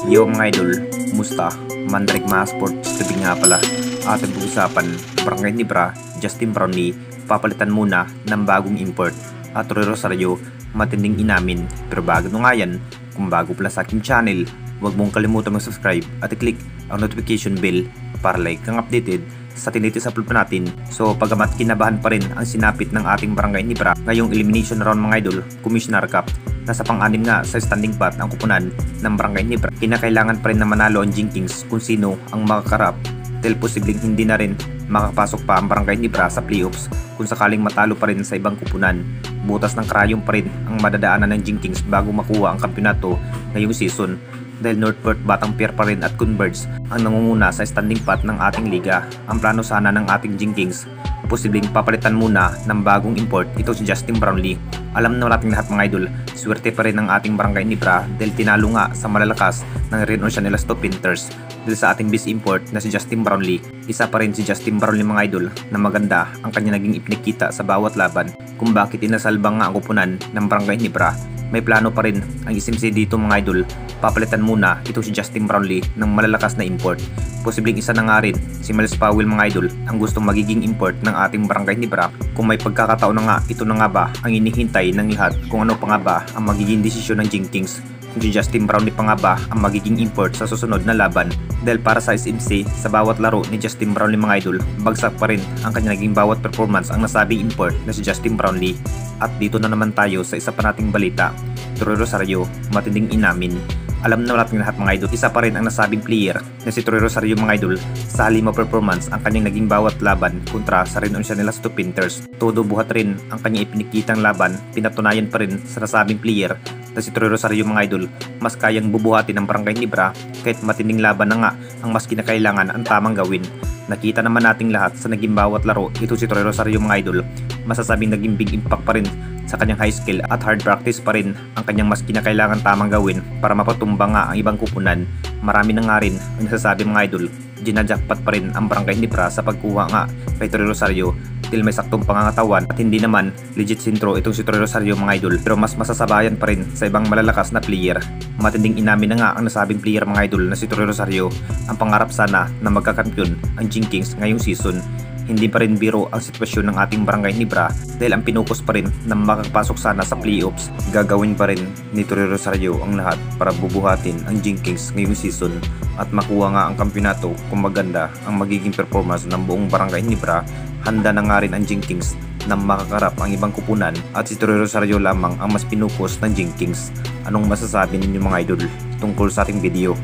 Yo mga idol, musta? Mandrake mga sports TV nga pala. Ating pag-usapan, Barangay Nibra, Justin Brownlee, papalitan muna ng bagong import. At Roy Rosario, matinding inamin. Pero bago nyo nga yan, kung bago pala sa aking channel, huwag mong kalimutan mag-subscribe at i-click ang notification bell para like kang updated sa tinitis upload pa natin. So pagamat kinabahan pa rin ang sinapit ng ating Barangay Nibra ngayong elimination round mga idol, Commissioner Cup, nasa pang-anim nga sa standing pat ang kupunan ng Barangay Nibra. Kinakailangan pa rin na manalo ang Jinkings kung sino ang makakarap dahil posibleng hindi na rin makapasok pa ang Barangay Nibra sa playoffs kung sakaling matalo pa rin sa ibang kupunan. Butas ng karayom pa rin ang madadaanan ng Jinkings bago makuha ang kampiyonato ngayong season dahil Northport, Batang Pier pa rin at Converge ang nangunguna sa standing pat ng ating liga. Ang plano sana ng ating Jinkings, posibleng papalitan muna ng bagong import, ito si Justin Brownlee. Alam na natin lahat mga idol, swerte pa rin ang ating Barangay Nibra dahil tinalo nga sa malalakas ng Real Oceanela Panthers dahil sa ating base import na si Justin Brownlee. Isa pa rin si Justin Brownlee mga idol na maganda ang kanya naging ipinakita sa bawat laban kung bakit inasalbang nga ang kupunan ng Barangay Nibra. May plano pa rin ang SMC dito mga idol, papalitan muna ito si Justin Brownlee ng malalakas na import. Posibleng isa na nga rin si Miles Powell mga idol ang gustong magiging import ng ating Barangay Nibra. Kung may pagkakataon na nga, ito na nga ba ang inihintay ng lahat kung ano pa nga ba ang magiging desisyon ng Jinkings? Kung si Justin Brownlee pa nga ba ang magiging import sa susunod na laban? Dahil para sa SMC, sa bawat laro ni Justin Brownlee mga idol, bagsak pa rin ang kanya naging bawat performance ang nasabing import na si Justin Brownlee. At dito na naman tayo sa isa pa nating balita, Roy Rosario, matinding inamin. Alam na natin lahat mga idol, isa pa rin ang nasabing player na si Roy Rosario mga idol sa halimaw performance ang kanyang naging bawat laban kontra sa Real Oceanela Panthers. Todo buhat rin ang kanyang ipinikitang laban, pinatunayan pa rin sa nasabing player na si Roy Rosario mga idol, mas kayang bubuhatin ng Barangay Nibra kahit matinding laban na nga ang mas kinakailangan ang tamang gawin. Nakita naman nating lahat sa naging bawat laro, ito si Roy Rosario mga idol, masasabing naging big impact pa rin sa kanyang high skill at hard practice pa rin ang kanyang mas kinakailangan tamang gawin para mapatumba nga ang ibang kupunan. Marami na nga rin ang nasasabi mga idol, ginajakpat pa rin ang Barangay Nibra sa pagkuha nga kay Roy Rosario dahil may saktong pangangatawan at hindi naman legit sintro itong si Roy Rosario mga idol, pero mas masasabayan pa rin sa ibang malalakas na player. Matinding inamin na nga ang nasabing player mga idol na si Roy Rosario ang pangarap sana na magkakampiyon ang Jinkings ngayong season. Hindi pa rin biro ang sitwasyon ng ating Barangay Nibra dahil ang pinukus pa rin na makakapasok sana sa playoffs. Gagawin pa rin ni Roy Rosario ang lahat para bubuhatin ang Jinkings ngayong season at makuha nga ang kampiyonato kung maganda ang magiging performance ng buong Barangay Nibra. Handa na nga rin ang Jinkings na makakarap ang ibang kupunan at si Roy Rosario lamang ang mas pinukus ng Jinkings. Anong masasabi ninyo mga idol tungkol sa ating video?